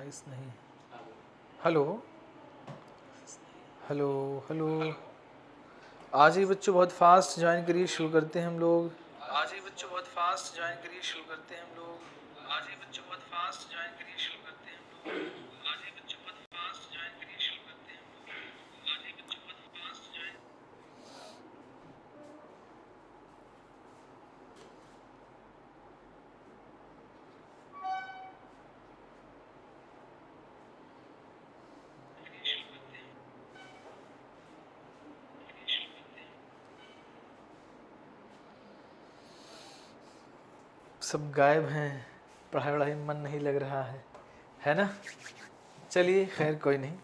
Voice नहीं। Hello hello hello. आज ही बच्चों बहुत फास्ट ज्वाइन करिए, शुरू करते हैं हम लोग। आज ही बच्चों बहुत फास्ट ज्वाइन करिए, शुरू करते हैं हम लोग। आज ही बच्चों बहुत फास्ट ज्वाइन करिए, शुरू करते हैं हम लोग। आज ही बच्चों बहुत फास्ट ज्वाइन करिए, शुरू करते हैं हम लोग। आज ही बच्चों बहुत फास्ट ज्वाइन। सब गायब हैं, पढ़ाई वढ़ाई में मन नहीं लग रहा है ना। चलिए खैर कोई नहीं।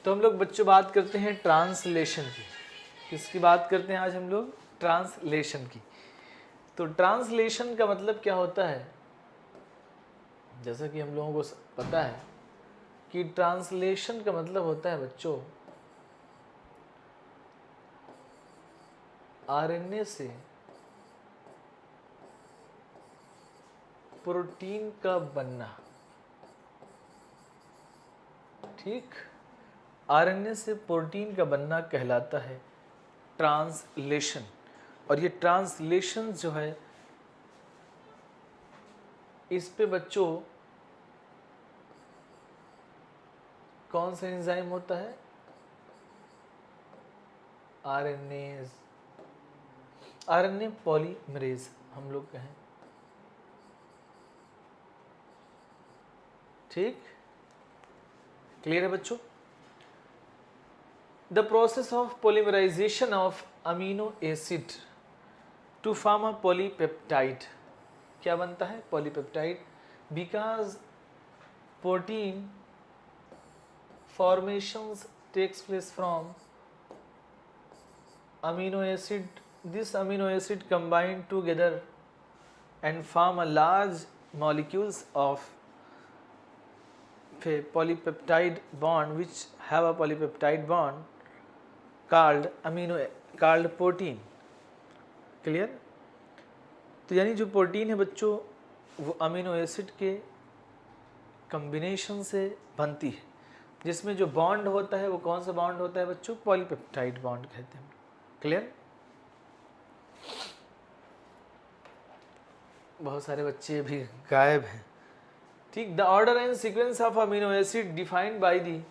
तो हम लोग बच्चों बात करते हैं ट्रांसलेशन की। किसकी बात करते हैं आज हम लोग? ट्रांसलेशन की। तो ट्रांसलेशन का मतलब क्या होता है? जैसा कि हम लोगों को पता है कि ट्रांसलेशन का मतलब होता है बच्चों आरएनए से प्रोटीन का बनना। ठीक, आरएनए से प्रोटीन का बनना कहलाता है ट्रांसलेशन। और ये ट्रांसलेशन जो है, इस पे बच्चों कौन सा एंजाइम होता है? आरएनए पॉलीमरेज हम लोग कहें। ठीक, क्लियर है बच्चों? The process of polymerisation of amino acid to form a polypeptide. क्या बनता है? Polypeptide. Because protein formations takes place from amino acid. This amino acid combine together and form a large molecules of a polypeptide bond, which have a polypeptide bond called protein. Clear? तो यानी जो protein है बच्चों, वो amino acid के combination से बनती है, जिसमें जो बॉन्ड होता है वो कौन सा बॉन्ड होता है बच्चों? पॉलीपेप्टाइड बॉन्ड कहते हैं। क्लियर? बहुत सारे बच्चे भी गायब हैं। ठीक, the order and sequence of amino acid defined by the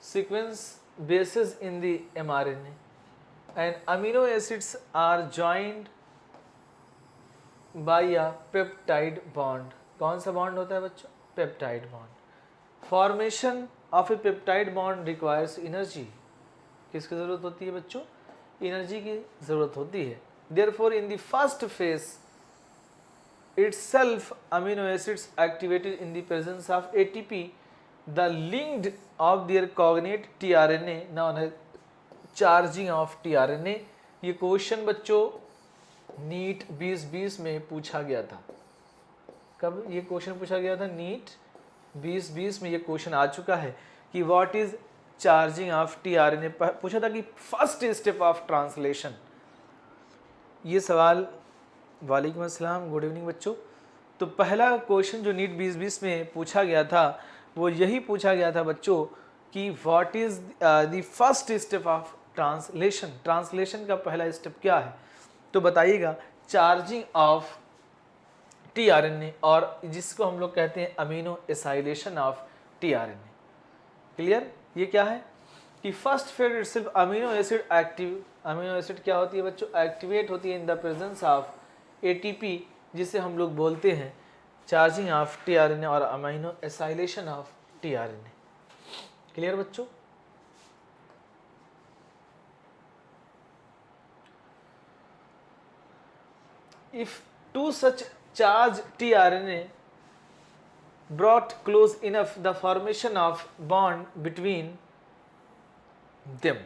sequence bases in the mRNA and amino acids are joined by a peptide bond. कौन सा बॉन्ड होता है बच्चों? Peptide bond. Formation of a peptide bond requires energy. किसकी जरूरत होती है बच्चों? एनर्जी की जरूरत होती है। Therefore in the first phase itself amino acids activated in the presence of ATP, the linked of their cognate tRNA known as charging of tRNA। ये क्वेश्चन बच्चों नीट 2020 में पूछा गया था। कब ये क्वेश्चन पूछा गया था? नीट 2020 में ये क्वेश्चन आ चुका है कि what is charging of tRNA। पूछा था कि फर्स्ट स्टेप ऑफ ट्रांसलेशन। ये सवाल, वालेकुम अस्सलाम, गुड इवनिंग बच्चों। तो पहला क्वेश्चन जो नीट 2020 में पूछा गया था वो यही पूछा गया था बच्चों कि what is the first step of translation. Translation का पहला स्टेप क्या है? तो बताइएगा, चार्जिंग ऑफ tRNA, और जिसको हम लोग कहते हैं amino acylation of tRNA। Clear? ये क्या है कि first phase itself amino acid active. Amino acid क्या होती है बच्चों? एक्टिवेट होती है in the presence of ATP, जिसे हम लोग बोलते हैं चार्जिंग ऑफ tRNA और amino acylation of tRNA। Clear बच्चों? If two such charge tRNA brought close enough the formation of bond between them।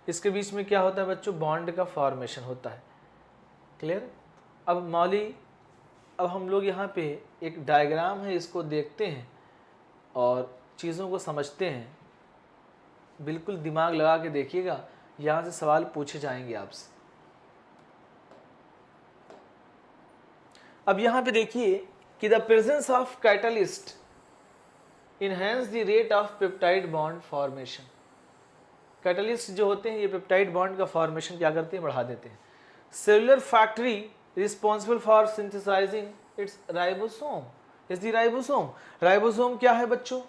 इसके बीच में क्या होता है बच्चों? बॉन्ड का फॉर्मेशन होता है। क्लियर? अब अब हम लोग यहाँ पे एक डायग्राम है, इसको देखते हैं और चीज़ों को समझते हैं। बिल्कुल दिमाग लगा के देखिएगा, यहाँ से सवाल पूछे जाएंगे आपसे। अब यहाँ पे देखिए कि the presence of catalyst enhance the rate of peptide bond formation. Catalyst जो होते हैं ये पेप्टाइड बॉन्ड का फॉर्मेशन क्या करते हैं, बढ़ा देते हैं। Cellular factory responsible for synthesising it's ribosome is the ribosome. Ribosome क्या है बच्चों,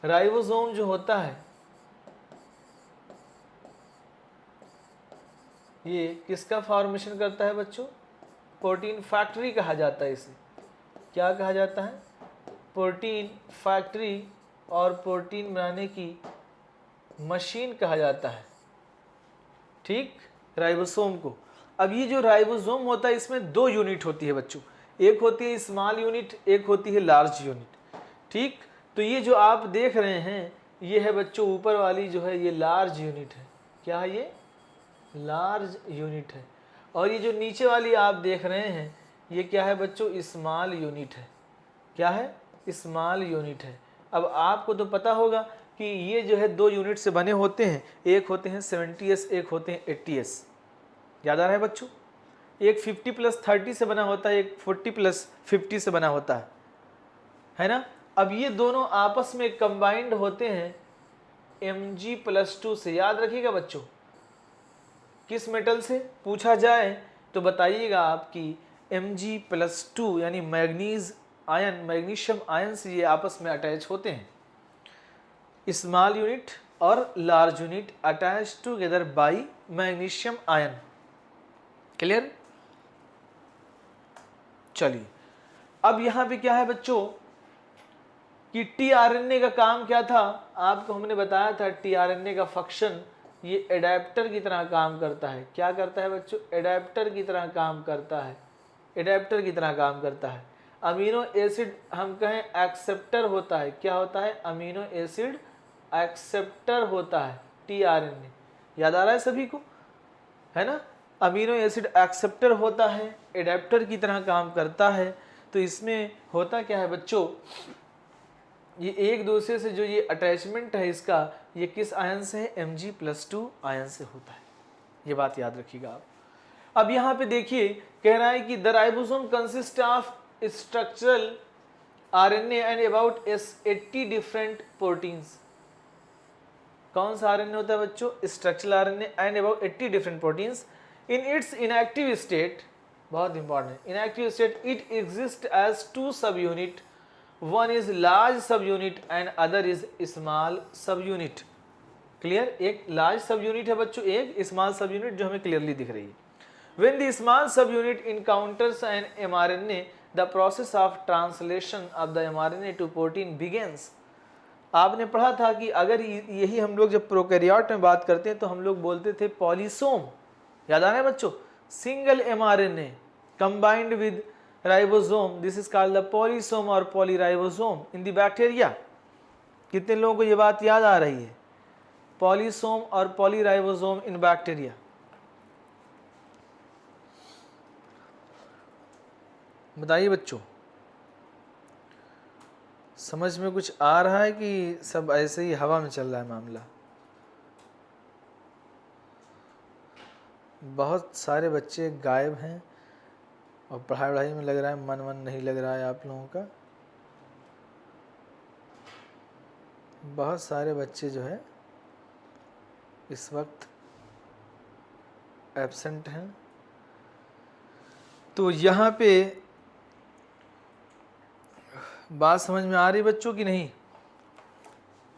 राइबोसोम जो होता है ये किसका फॉर्मेशन करता है बच्चों, प्रोटीन फैक्ट्री कहा जाता है इसे। क्या कहा जाता है, प्रोटीन फैक्ट्री और प्रोटीन बनाने की मशीन कहा जाता है, ठीक, राइबोसोम को। अब ये जो राइबोसोम होता है इसमें दो यूनिट होती है बच्चों, एक होती है स्मॉल यूनिट, एक होती है लार्ज यूनिट, ठीक। तो ये जो आप देख रहे हैं ये है बच्चों ऊपर वाली जो है ये लार्ज यूनिट है। क्या है ये, लार्ज यूनिट है। और ये जो नीचे वाली आप देख रहे हैं ये क्या है बच्चों, स्मॉल यूनिट है। क्या है, स्मॉल यूनिट है। अब आपको तो पता होगा कि ये जो है दो यूनिट से बने होते हैं, एक होते हैं 70s, एक होते हैं 80s। याद आ रहा है बच्चों, एक 50+30 से बना होता है, एक 40+50 से बना होता है ना। अब ये दोनों आपस में कंबाइंड होते हैं Mg+2 से। याद रखिएगा बच्चों, किस मेटल से पूछा जाए तो बताइएगा आप कि Mg+2 यानी मैग्नीज आयन, मैग्नीशियम आयन से ये आपस में अटैच होते हैं। स्मॉल यूनिट और large unit attach together by magnesium ion. Clear. चलिए अब यहां पे क्या है बच्चों कि टीआरएनए का काम क्या था, आपको हमने बताया था टीआरएनए का फंक्शन ये एडेप्टर की तरह काम करता है। क्या करता है बच्चों, एडेप्टर की तरह काम करता है, एडेप्टर की तरह काम करता है। अमीनो एसिड हम कहें एक्सेप्टर होता है। क्या होता है, अमीनो एसिड एक्सेप्टर होता है टीआरएनए। याद आ रहा है सभी को, है ना। अमीनो एसिड एक्सेप्टर होता है, एडेप्टर की तरह काम करता है। तो इसमें होता क्या है बच्चों, ये एक दूसरे से जो ये अटैचमेंट है इसका, ये किस आयन से है, Mg+2 आयन से होता है। ये बात याद रखिएगा आप। अब यहाँ पे देखिए कह रहा है कि the ribosome consist of structural RNA and about 80 different proteins. कौन सा आरएनए होता है बच्चों, structural RNA and about 80 different proteins. In its inactive state, बहुत important, inactive state it exist as 2 subunit, one is large subunit and other is small subunit. Clear, एक large subunit है बच्चों, एक small सब unit जो हमें clearly दिख रही है। When the small subunit encounters an mRNA, the process of translation of the mRNA to protein begins. आपने पढ़ा था कि अगर यही हम लोग जब प्रोकैरियोट में बात करते हैं तो हम लोग बोलते थे पॉलीसोम। याद आ रहा है बच्चों, single mRNA combined with ribosome, this is called the polysome or polyribosome in the bacteria. कितने लोगों को ये बात याद आ रही है, पॉलीसोम और पॉलीराइबोसोम इन बैक्टीरिया। बताइए बच्चों, समझ में कुछ आ रहा है कि सब ऐसे ही हवा में चल रहा है मामला। बहुत सारे बच्चे गायब हैं और पढ़ाई वढ़ाई में लग रहा है मन नहीं लग रहा है आप लोगों का। बहुत सारे बच्चे जो है इस वक्त एब्सेंट हैं। तो यहाँ पे बात समझ में आ रही बच्चों की नहीं,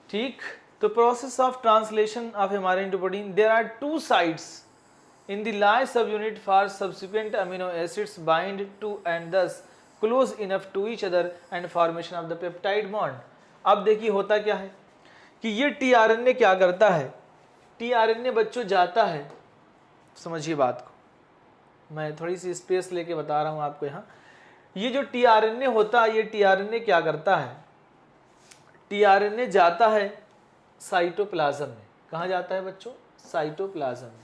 ठीक। तो process of translation of mRNA to protein, there are 2 sites in the large subunit for subsequent amino acids bind to and thus close enough to each other and formation of the peptide bond. अब देखिए होता क्या है कि ये tRNA क्या करता है, टीआरएनए बच्चों जाता है, समझिए बात को, मैं थोड़ी सी स्पेस लेके बता रहा हूँ आपको। यहाँ ये जो टीआरएनए होता है, ये टीआरएनए क्या करता है, टीआरएनए जाता है साइटोप्लाज्म में। कहाँ जाता है बच्चों, साइटोप्लाज्म में।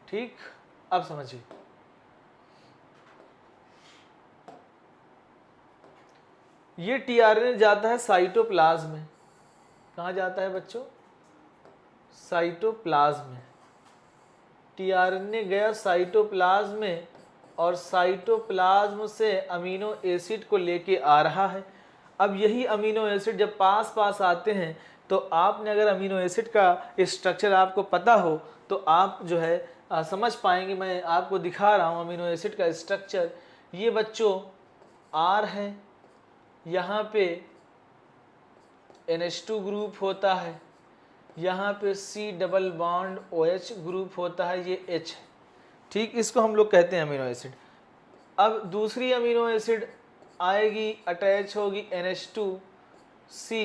ठीक, अब समझिए, ये टीआरएनए जाता है साइटोप्लाज्म में। कहाँ जाता है बच्चों, साइटोप्लाज्म में। टीआरएनए गया साइटोप्लाज्म में और साइटोप्लाज्म से अमीनो एसिड को लेके आ रहा है। अब यही अमीनो एसिड जब पास पास आते हैं तो आपने अगर अमीनो एसिड का स्ट्रक्चर आपको पता हो तो आप जो है समझ पाएंगे। मैं आपको दिखा रहा हूँ अमीनो एसिड का स्ट्रक्चर। ये बच्चों आर है, यहाँ पे NH2 ग्रुप होता है, यहाँ पे C double bond OH group होता है, ये H है, ठीक। इसको हम लोग कहते हैं अमीनो एसिड। अब दूसरी अमीनो एसिड आएगी, अटैच होगी NH2 C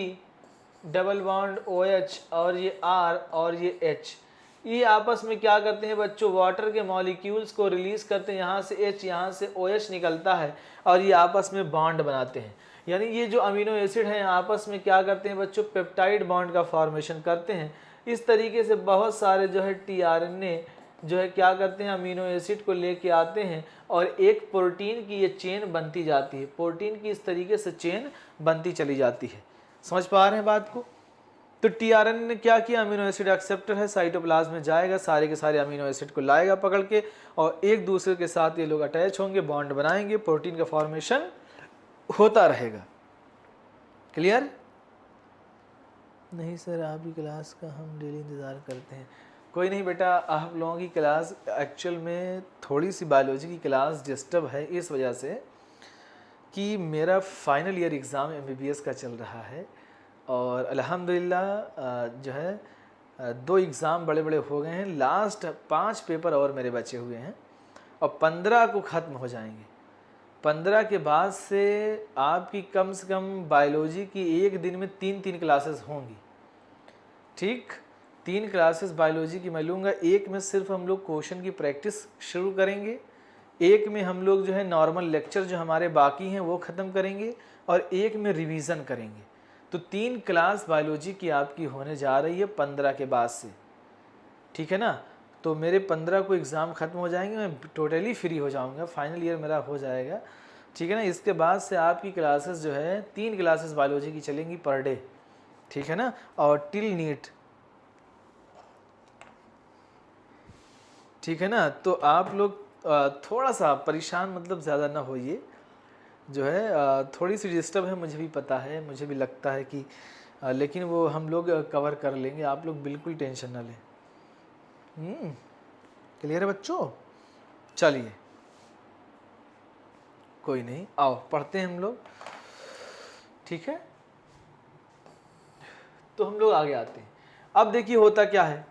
double bond OH और ये R और ये H। ये आपस में क्या करते हैं बच्चों, वाटर के मॉलिक्यूल्स को रिलीज करते हैं। यहाँ से H, यहाँ से OH निकलता है और ये आपस में बॉन्ड बनाते हैं। यानी ये जो अमीनो एसिड हैं आपस में क्या करते हैं बच्चों, पेप्टाइड बॉन्ड का फॉर्मेशन करते हैं। इस तरीके से बहुत सारे जो है टीआरएनए जो है क्या करते हैं, अमीनो एसिड को लेके आते हैं और एक प्रोटीन की ये चेन बनती जाती है। प्रोटीन की इस तरीके से चेन बनती चली जाती है। समझ पा रहे हैं बात को? तो टीआरएनए ने क्या किया, अमीनो एसिड एक्सेप्टर है, साइटोप्लाज्म में जाएगा, सारे के सारे अमीनो एसिड को लाएगा पकड़ के और एक दूसरे के साथ ये लोग अटैच होंगे, बॉन्ड बनाएंगे, प्रोटीन का फॉर्मेशन होता रहेगा। क्लियर? नहीं सर, आप ही क्लास का हम डेली इंतज़ार करते हैं। कोई नहीं बेटा, आप लोगों की क्लास एक्चुअल में थोड़ी सी बायोलॉजी की क्लास डिस्टर्ब है इस वजह से कि मेरा फाइनल ईयर एग्ज़ाम MBBS का चल रहा है और अल्हम्दुलिल्लाह जो है 2 एग्ज़ाम बड़े बड़े हो गए हैं। लास्ट 5 पेपर और मेरे बचे हुए हैं और 15 को ख़त्म हो जाएंगे। 15 के बाद से आपकी कम से कम बायोलॉजी की एक दिन में 3-3 क्लासेस होंगी, ठीक। 3 क्लासेस बायोलॉजी की मैं लूँगा। एक में सिर्फ हम लोग क्वेश्चन की प्रैक्टिस शुरू करेंगे, एक में हम लोग जो है नॉर्मल लेक्चर जो हमारे बाकी हैं वो ख़त्म करेंगे और एक में रिवीजन करेंगे। तो 3 क्लास बायोलॉजी की आपकी होने जा रही है 15 के बाद से, ठीक है ना। तो मेरे 15 को एग्ज़ाम ख़त्म हो जाएंगे, मैं टोटली फ्री हो जाऊंगा, फाइनल ईयर मेरा हो जाएगा, ठीक है ना। इसके बाद से आपकी क्लासेस जो है 3 क्लासेस बायोलॉजी की चलेंगी पर डे, ठीक है ना, और टिल नीट, ठीक है ना। तो आप लोग थोड़ा सा परेशान मतलब ज़्यादा ना होइए, जो है थोड़ी सी डिस्टर्ब है, मुझे भी पता है, मुझे भी लगता है कि लेकिन वो हम लोग कवर कर लेंगे, आप लोग बिल्कुल टेंशन ना लें। क्लियर है बच्चों? चलिए कोई नहीं, आओ पढ़ते हैं हम लोग, ठीक है। तो हम लोग आगे आते हैं। अब देखिए होता क्या है,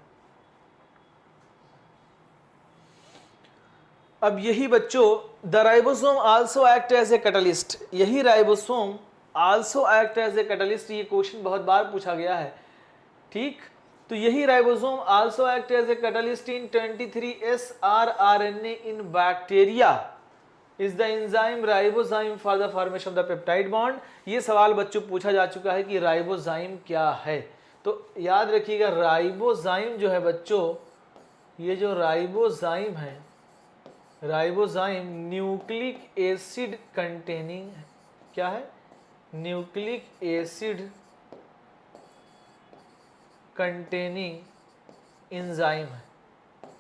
अब यही बच्चों the ribosome also act as a catalyst, यही ribosome also act as a catalyst, ये क्वेश्चन बहुत बार पूछा गया है, ठीक। तो यही ribosome also act as a catalyst in 23S rRNA in bacteria is the enzyme ribozyme for the formation of the peptide bond. ये सवाल बच्चों पूछा जा चुका है कि राइबोजाइम क्या है। तो याद रखिएगा राइबोजाइम जो है बच्चों, ये जो राइबोजाइम है, राइबोजाइम न्यूक्लिक एसिड कंटेनिंग, क्या है, न्यूक्लिक एसिड कंटेनिंग एंजाइम है।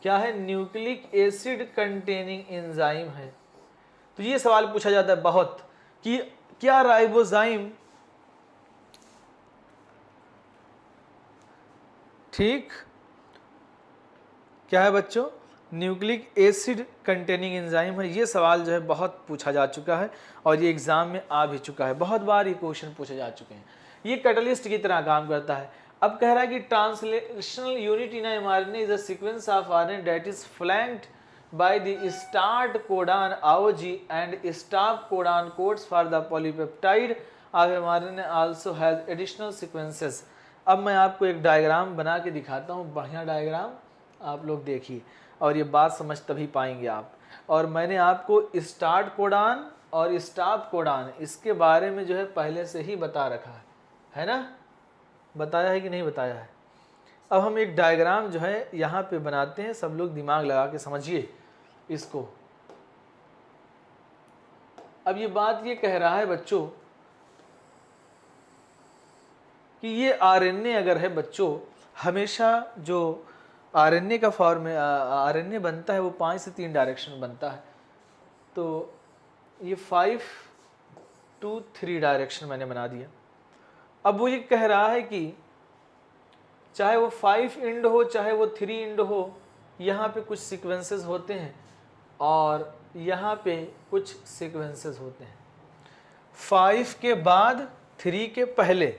क्या है, न्यूक्लिक एसिड कंटेनिंग एंजाइम है। तो ये सवाल पूछा जाता है बहुत कि क्या राइबोजाइम, ठीक, क्या है बच्चों, न्यूक्लिक एसिड कंटेनिंग एंजाइम है। ये सवाल जो है बहुत पूछा जा चुका है और ये एग्जाम में आ भी चुका है, बहुत बार ये क्वेश्चन पूछे जा चुके हैं। ये कैटलिस्ट की तरह काम करता है। अब कह रहा है कि translational unit in mRNA is a sequence of RNA that is flanked by the start codon AOG and stop codon codes for the polypeptide of mRNA also has additional sequences। अब मैं आपको एक डायग्राम बना के दिखाता हूँ, बढ़िया diagram, आप लोग देखिए और ये बात समझ तभी पाएंगे आप। और मैंने आपको स्टार्ट कोडान और स्टॉप कोडान इसके बारे में जो है पहले से ही बता रखा है ना, बताया है कि नहीं बताया है। अब हम एक डायग्राम जो है यहाँ पे बनाते हैं, सब लोग दिमाग लगा के समझिए इसको। अब ये बात ये कह रहा है बच्चों कि ये आरएनए अगर है बच्चों, हमेशा जो आरएनए का फॉर्म आरएनए बनता है वो 5 से 3 डायरेक्शन में बनता है, तो ये 5 to 3 डायरेक्शन मैंने बना दिया। अब वो ये कह रहा है कि चाहे वो 5 इंड हो चाहे वो 3 इंड हो, यहाँ पे कुछ सीक्वेंसेस होते हैं और यहाँ पे कुछ सीक्वेंसेस होते हैं। 5 के बाद 3 के पहले,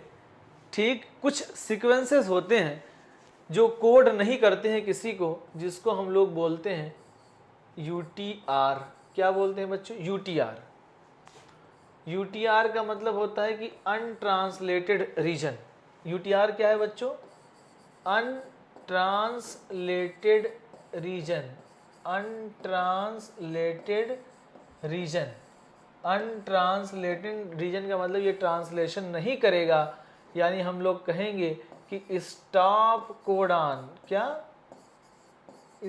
ठीक, कुछ सीक्वेंसेस होते हैं जो कोड नहीं करते हैं किसी को, जिसको हम लोग बोलते हैं UTR। क्या बोलते हैं बच्चों? UTR। UTR का मतलब होता है कि अनट्रांसलेटेड रीजन। UTR क्या है बच्चों? Untranslated region. Untranslated region. Untranslated region का मतलब ये ट्रांसलेशन नहीं करेगा, यानी हम लोग कहेंगे कि स्टॉप कोडान। क्या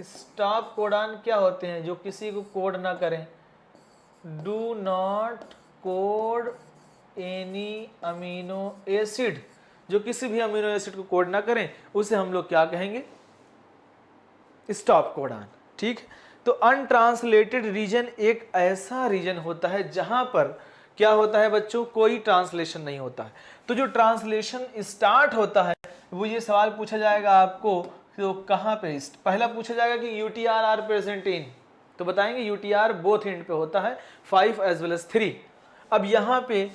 स्टॉप कोडान क्या होते हैं? जो किसी को कोड ना करें। Do not code any amino acid, जो किसी भी अमीनो एसिड को कोड ना करें उसे हम लोग क्या कहेंगे? Stop codon. ठीक है, तो अनट्रांसलेटेड रीजन एक ऐसा रीजन होता है जहां पर क्या होता है बच्चों? कोई ट्रांसलेशन नहीं होता है। तो जो ट्रांसलेशन स्टार्ट होता है वो ये सवाल पूछा जाएगा आपको, तो कहाँ पे? पहला पूछा जाएगा कि UTR आर प्रेजेंट इन, तो बताएंगे UTR बोथ एंड पे होता है, 5 एज वेल एज 3। अब यहाँ पे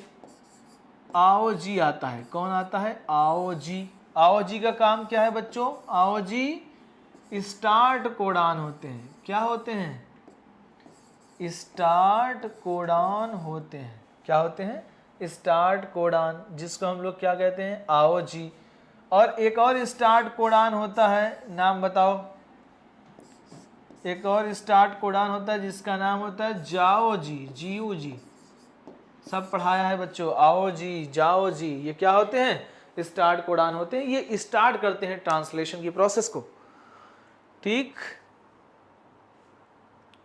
AOG आता है। कौन आता है? AOG। AOG का काम क्या है बच्चों? AOG स्टार्ट कोडान होते हैं। क्या होते हैं? स्टार्ट कोडान होते हैं। क्या होते हैं? स्टार्ट कोडान, जिसको हम लोग क्या कहते हैं? AOG। और एक और स्टार्ट कोडान होता है, नाम बताओ। एक और स्टार्ट कोडान होता है जिसका नाम होता है जाओजी। GUG सब पढ़ाया है बच्चों। AOG, जाओजी, ये क्या होते हैं? स्टार्ट कोडान होते हैं। ये स्टार्ट करते हैं ट्रांसलेशन की प्रोसेस को। ठीक,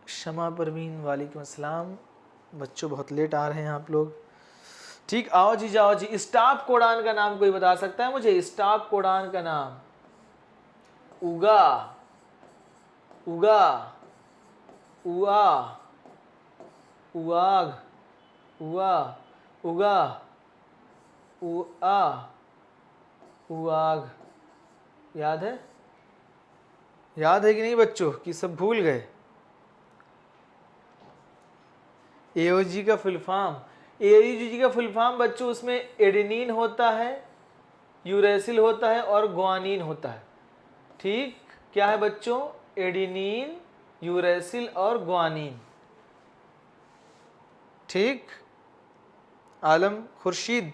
क्षमा परवीन, वालेकुम अस्सलाम। बच्चों बहुत लेट आ रहे हैं आप लोग। ठीक, आओ जी जाओ जी। स्टॉप कोडान का नाम कोई बता सकता है मुझे? स्टॉप कोडान का नाम? उगा, उगा, उआ, उआग, उआ, उगा, उआ, उआग। याद है? याद है कि नहीं बच्चों, कि सब भूल गए? AOG का फुल फॉर्म, AOG का फुल फॉर्म बच्चों, उसमें एडेनिन होता है, यूरेसिल होता है और ग्वानिन होता है। ठीक, क्या है बच्चों? एडेनिन, यूरेसिल और ग्वानिन। ठीक, आलम खुर्शीद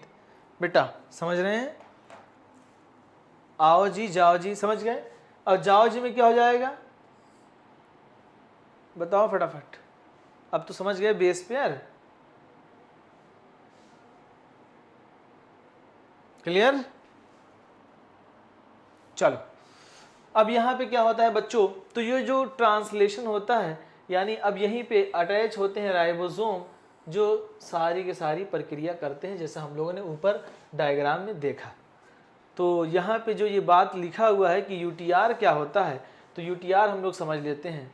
बेटा समझ रहे हैं? आओ जी जाओ जी, समझ गए? और जाओ जी में क्या हो जाएगा? बताओ फटाफट। अब तो समझ गए बेस पेयर? क्लियर? चलो, अब यहाँ पे क्या होता है बच्चों? तो ये जो ट्रांसलेशन होता है, यानी अब यहीं पे अटैच होते हैं राइबोसोम, जो सारी की सारी प्रक्रिया करते हैं, जैसा हम लोगों ने ऊपर डायग्राम में देखा। तो यहाँ पे जो ये बात लिखा हुआ है कि UTR क्या होता है, तो UTR हम लोग समझ लेते हैं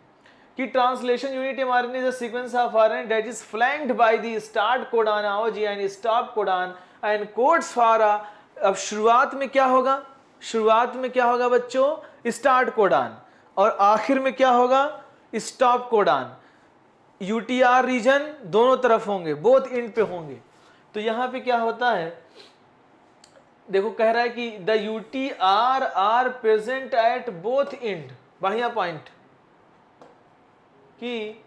कि translation unit mRNA is a sequence of RNA that is flanked by the start codon AOG and stop codon and codes for. अब शुरुआत में क्या होगा? शुरुआत में क्या होगा बच्चों? स्टार्ट कोडान, और आखिर में क्या होगा? Stop codon. UTR रीजन दोनों तरफ होंगे, बोथ एंड पे होंगे। तो यहाँ पे क्या होता है, देखो कह रहा है कि the UTR are present at both end. बढ़िया पॉइंट, कि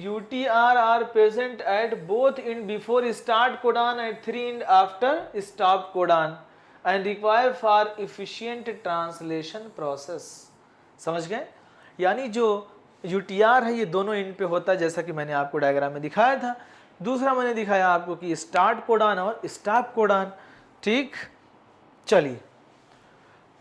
UTR are present at both end before start codon and 3 end after stop codon and require for efficient translation process. समझ गए? यानी जो UTR है ये दोनों एंड पे होता है, जैसा कि मैंने आपको डायग्राम में दिखाया था। दूसरा मैंने दिखाया आपको कि स्टार्ट कोडान और स्टॉप कोडान। ठीक, चलिए,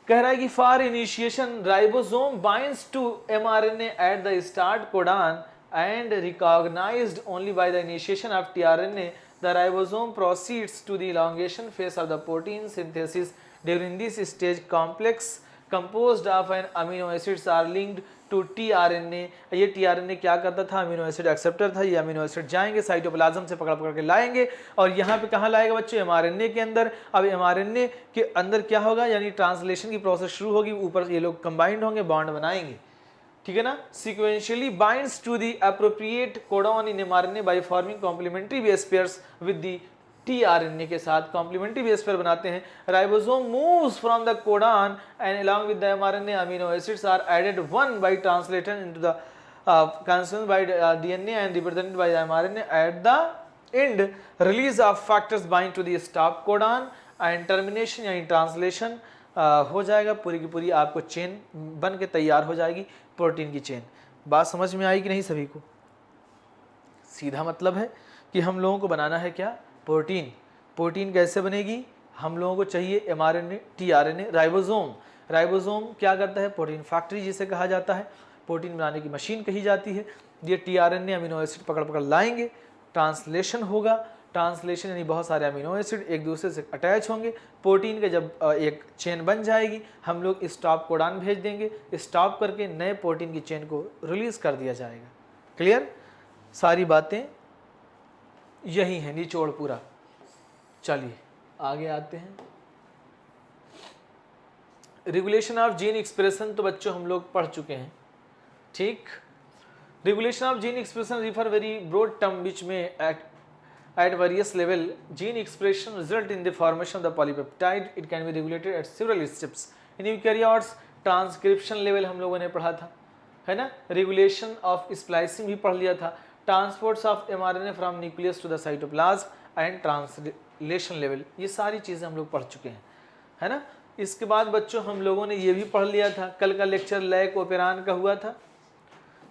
कह रहा है कि for initiation ribosome binds to mRNA at the start codon and recognised only by the initiation of tRNA the ribosome proceeds to the elongation phase of the protein synthesis. During this stage complex composed of an amino acids are linked to tRNA. ये tRNA क्या करता था, amino acid acceptor था। ये amino acid जाएंगे cytoplasm से पकड़ पकड़ के लाएंगे और यहाँ पे कहाँ लाएगा बच्चों, एमआरएनए के अंदर। अब एमआरएनए के अंदर क्या होगा, यानी ट्रांसलेशन की प्रोसेस शुरू होगी, ऊपर ये लोग कंबाइंड होंगे, बॉन्ड बनाएंगे, ठीक है ना। Sequentially binds to the appropriate codon in mRNA by forming complementary base pairs with the tRNA के साथ कॉम्प्लीमेंट्री बेस पेयर बनाते हैं। Ribosome moves from the codon and along with the mRNA amino acids are added one by translation into the concern by DNA and represented by mRNA at the end release of factors bind to the stop codon and termination यानी translation हो जाएगा। पूरी की पूरी आपको chain बन के तैयार हो जाएगी, प्रोटीन की चेन। बात समझ में आई कि नहीं सभी को? सीधा मतलब है कि हम लोगों को बनाना है क्या, प्रोटीन। प्रोटीन कैसे बनेगी, हम लोगों को चाहिए एमआरएनए, टीआरएनए, राइबोसोम। राइबोसोम क्या करता है, प्रोटीन फैक्ट्री जिसे कहा जाता है, प्रोटीन बनाने की मशीन कही जाती है। ये टीआरएनए अमीनो एसिड पकड़ पकड़ लाएंगे, ट्रांसलेशन होगा, ट्रांसलेशन यानी बहुत सारे अमीनो एसिड एक दूसरे से अटैच होंगे, प्रोटीन के जब एक चेन बन जाएगी, हम लोग स्टॉप कोडॉन भेज देंगे, स्टॉप करके नए प्रोटीन की चेन को रिलीज कर दिया जाएगा। क्लियर? सारी बातें यही है, निचोड़ पूरा। चलिए आगे आते हैं। रेगुलेशन ऑफ जीन एक्सप्रेशन तो बच्चों हम लोग पढ़ चुके हैं, ठीक। Regulation of gene expression refer very broad term which में at various level gene expression result in the formation of the polypeptide. It can be regulated at several steps. In eukaryotes transcription level हम लोगों ने पढ़ा था, है ना। Regulation of splicing भी पढ़ लिया था। Transports of mRNA from nucleus to the cytoplasm and translation level, ये सारी चीज़ें हम लोग पढ़ चुके हैं, है ना। इसके बाद बच्चों हम लोगों ने ये भी पढ़ लिया था, कल का लेक्चर लैक ओपेरान का हुआ था।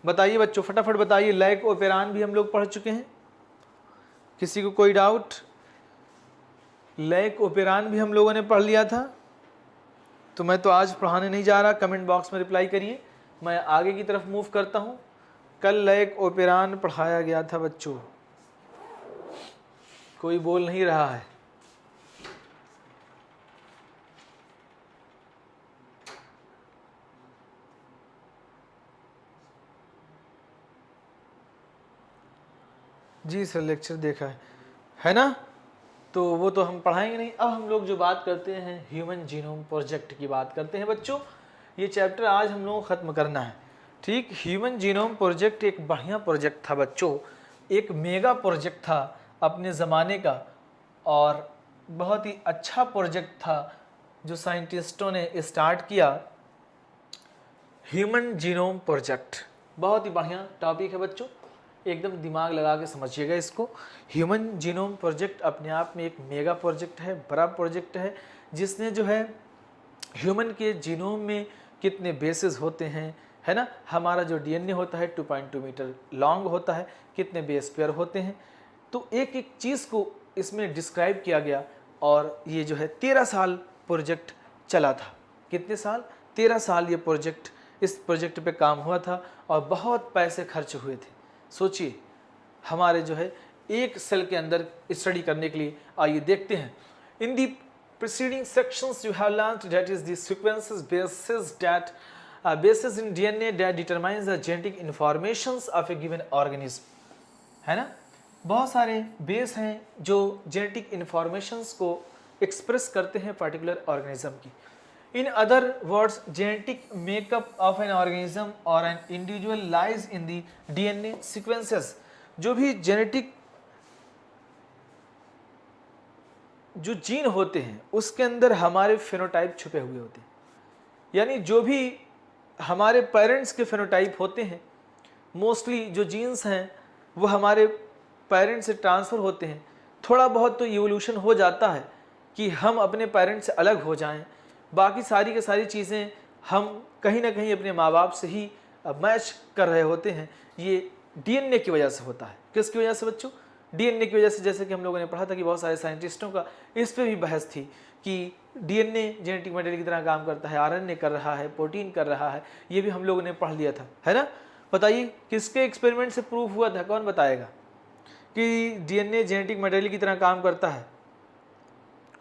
बताइए बच्चों, फटाफट बताइए, लैक ओपेरान भी हम लोग पढ़ चुके हैं, किसी को कोई डाउट? लैक ओपेरान भी हम लोगों ने पढ़ लिया था, तो मैं तो आज पढ़ाने नहीं जा रहा, कमेंट बॉक्स में रिप्लाई करिए, मैं आगे की तरफ मूव करता हूँ। कल लैक ओपेरान पढ़ाया गया था बच्चों, कोई बोल नहीं रहा है। जी सर, लेक्चर देखा है ना, तो वो तो हम पढ़ाएंगे नहीं। अब हम लोग जो बात करते हैं ह्यूमन जीनोम प्रोजेक्ट की बात करते हैं बच्चों। ये चैप्टर आज हम लोगों को ख़त्म करना है, ठीक। ह्यूमन जीनोम प्रोजेक्ट एक बढ़िया प्रोजेक्ट था बच्चों, एक मेगा प्रोजेक्ट था अपने ज़माने का, और बहुत ही अच्छा प्रोजेक्ट था जो साइंटिस्टों ने स्टार्ट किया। ह्यूमन जीनोम प्रोजेक्ट बहुत ही बढ़िया टॉपिक है बच्चों, एकदम दिमाग लगा के समझिएगा इसको। ह्यूमन जीनोम प्रोजेक्ट अपने आप में एक मेगा प्रोजेक्ट है, बड़ा प्रोजेक्ट है, जिसने जो है ह्यूमन के जीनोम में कितने बेसेस होते हैं, है ना। हमारा जो डीएनए होता है 2.2 मीटर लॉन्ग होता है, कितने बेस पेयर होते हैं, तो एक एक चीज़ को इसमें डिस्क्राइब किया गया। और ये जो है 13 साल प्रोजेक्ट चला था। कितने साल? 13 साल ये प्रोजेक्ट, इस प्रोजेक्ट पे काम हुआ था और बहुत पैसे खर्च हुए थे। सोचिए, हमारे जो है एक सेल के अंदर स्टडी करने के लिए। आइए देखते हैं। In the preceding sections you have learned that is the sequences bases in DNA that determines the genetic informations of a given organism, है ना। बहुत सारे बेस हैं जो जेनेटिक इन्फॉर्मेशंस को एक्सप्रेस करते हैं पर्टिकुलर ऑर्गेनिज्म की। In other words, genetic makeup of an organism or an individual lies in the DNA sequences. जो भी जेनेटिक जो जीन होते हैं उसके अंदर हमारे फेनोटाइप छुपे हुए होते हैं, यानी जो भी हमारे पेरेंट्स के फेनोटाइप होते हैं, मोस्टली जो जीन्स हैं वो हमारे पेरेंट्स से ट्रांसफ़र होते हैं। थोड़ा बहुत तो इवोल्यूशन हो जाता है कि हम अपने पेरेंट्स से अलग हो जाएं, बाकी सारी की सारी चीज़ें हम कहीं ना कहीं अपने माँ बाप से ही मैच कर रहे होते हैं। ये डीएनए की वजह से होता है। किसकी वजह से बच्चों? डीएनए की वजह से। जैसे कि हम लोगों ने पढ़ा था कि बहुत सारे साइंटिस्टों का इस पे भी बहस थी कि डीएनए जेनेटिक मटेरियल की तरह काम करता है, आरएनए कर रहा है, प्रोटीन कर रहा है, ये भी हम लोगों ने पढ़ लिया था, है ना। बताइए किसके एक्सपेरिमेंट से प्रूफ हुआ था, कौन बताएगा कि डीएनए जेनेटिक मटेरियल की तरह काम करता है?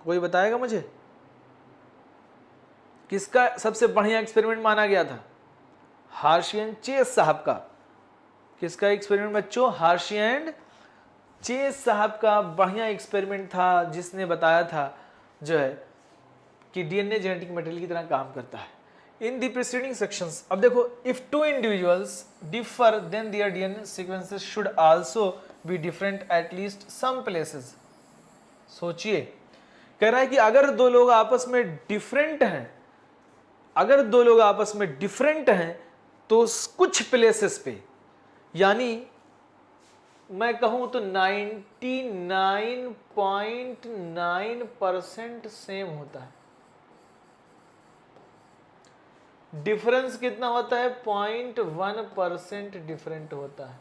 कोई बताएगा मुझे? किसका सबसे बढ़िया एक्सपेरिमेंट माना गया था? हार्शी एंड चेस साहब का। किसका एक्सपेरिमेंट बच्चों? हार्शी एंड चेस साहब का बढ़िया एक्सपेरिमेंट था, जिसने बताया था जो है कि डीएनए जेनेटिक मटेरियल की तरह काम करता है। इन द प्रीसीडिंग सेक्शंस, अब देखो, if two individuals differ then their DNA sequences should also be different at least some places. सोचिए, कह रहा है कि अगर दो लोग आपस में डिफरेंट हैं, अगर दो लोग आपस में डिफरेंट हैं तो कुछ प्लेसेस पे, यानी मैं कहूं तो 99.9% सेम होता है। डिफरेंस कितना होता है? 0.1% डिफरेंट होता है।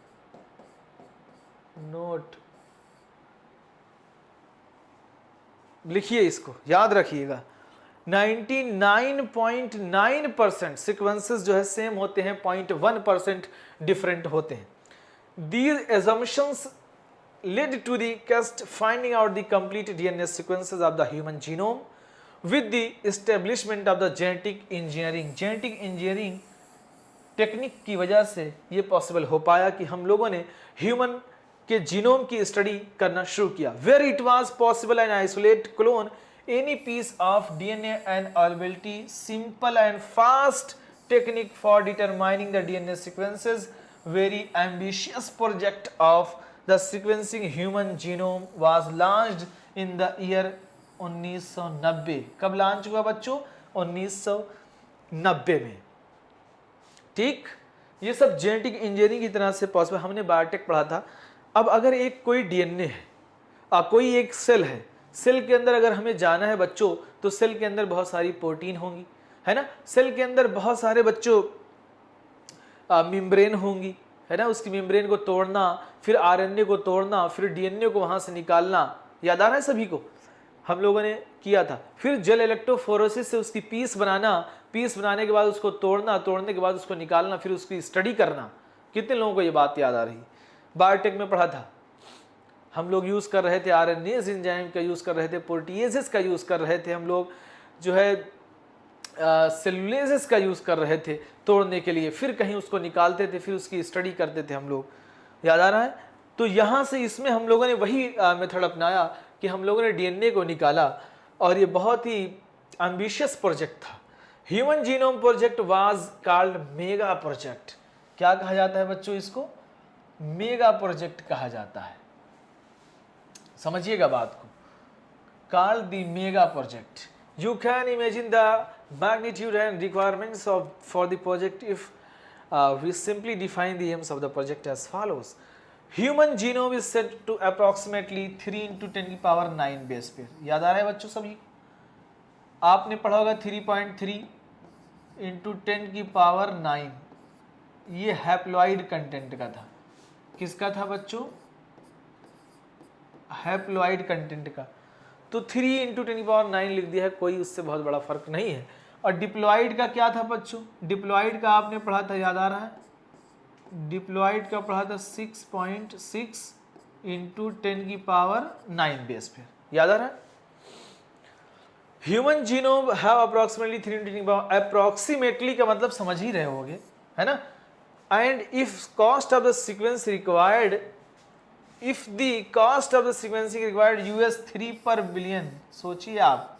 नोट लिखिए, इसको याद रखिएगा। 99.9% सीक्वेंसेस जो है सेम होते हैं, 0.1% डिफरेंट होते हैं। These assumptions led to the quest finding out the complete DNA sequences of the human genome with the establishment of the genetic engineering. Genetic engineering technique की वजह से ये पॉसिबल हो पाया कि हम लोगों ने ह्यूमन के जीनोम की स्टडी करना शुरू किया। Where it was possible and isolate clone any piece of DNA and availability simple and fast technique for determining the DNA sequences. Very ambitious project of the sequencing human genome was launched in the year 1990। कब launch हुआ बच्चों? 1990 में। ठीक, ये सब genetic engineering की तरह से पॉसिबल। हमने बायोटेक पढ़ा था। अब अगर एक कोई डीएनए है, कोई एक सेल है, सेल के अंदर अगर हमें जाना है बच्चों, तो सेल के अंदर बहुत सारी प्रोटीन होंगी, है ना। सेल के अंदर बहुत सारे बच्चों मेम्ब्रेन होंगी, है ना। उसकी मेम्ब्रेन को तोड़ना, फिर आरएनए को तोड़ना, फिर डीएनए को वहां से निकालना, याद आ रहा है सभी को? हम लोगों ने किया था। फिर जेल इलेक्ट्रोफोरेसिस से उसकी पीस बनाना, पीस बनाने के बाद उसको तोड़ना, तोड़ने के बाद उसको निकालना, फिर उसकी स्टडी करना। कितने लोगों को ये बात याद आ रही? बायोटेक में पढ़ा था हम लोग। यूज कर रहे थे आरएनएज एंजाइम का, यूज कर रहे थे प्रोटीएजेस का, यूज कर रहे थे हम लोग जो है सेलुलेजेस का यूज कर रहे थे तोड़ने के लिए, फिर कहीं उसको निकालते थे, फिर उसकी स्टडी करते थे हम लोग। याद आ रहा है? तो यहां से इसमें हम लोगों ने वही मेथड अपनाया कि हम लोगों ने डीएनए को निकाला, और ये बहुत ही एम्बिशियस प्रोजेक्ट था। Human genome project was called mega project. क्या कहा जाता है बच्चों इसको? मेगा प्रोजेक्ट कहा जाता है। समझिएगा बात को, called the mega project. You can imagine the magnitude and requirements for the project if we simply define the aims of the project as follows. Human genome is set to approximately 3 × 10⁹ base pair। याद आ रहा है बच्चों सभी? आपने पढ़ा होगा 3.3 × 10⁹ ये haploid content का था। किसका था बच्चों? हैप्लॉइड कंटेंट का। तो 3 × 10⁹ लिख दिया है, कोई उससे बहुत बड़ा फर्क नहीं है। और डिप्लॉइड का क्या था बच्चों? डिप्लॉइड का आपने पढ़ा था, याद आ रहा है? डिप्लॉइड का पढ़ा था 6.6 × 10⁹ बेस पे। याद आ रहा है? Human genome have approximately 3 × 10⁻, approximately का मतलब समझ ही रहे होगे, है ना। And if cost of the sequence required, if the cost of the sequencing required $3 per billion, सोचिए आप,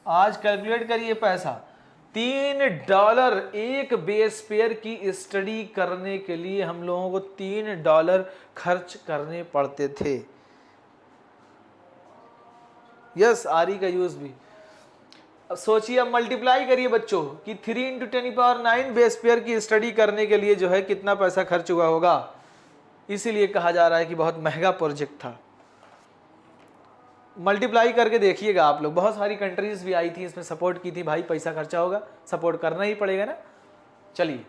आज कैलकुलेट करिए पैसा, $3 एक बेस पेयर की स्टडी करने के लिए हम लोगों को $3 खर्च करने पड़ते थे। यस, आरी का यूज भी। अब सोचिए, अब मल्टीप्लाई करिए बच्चों कि 3 × 10⁹ बेस पेयर की स्टडी करने के लिए जो है कितना पैसा खर्च हुआ होगा। इसीलिए कहा जा रहा है कि बहुत महंगा प्रोजेक्ट था। मल्टीप्लाई करके देखिएगा आप लोग, बहुत सारी कंट्रीज भी आई थी इसमें, सपोर्ट की थी। भाई पैसा खर्चा होगा, सपोर्ट करना ही पड़ेगा ना। चलिए,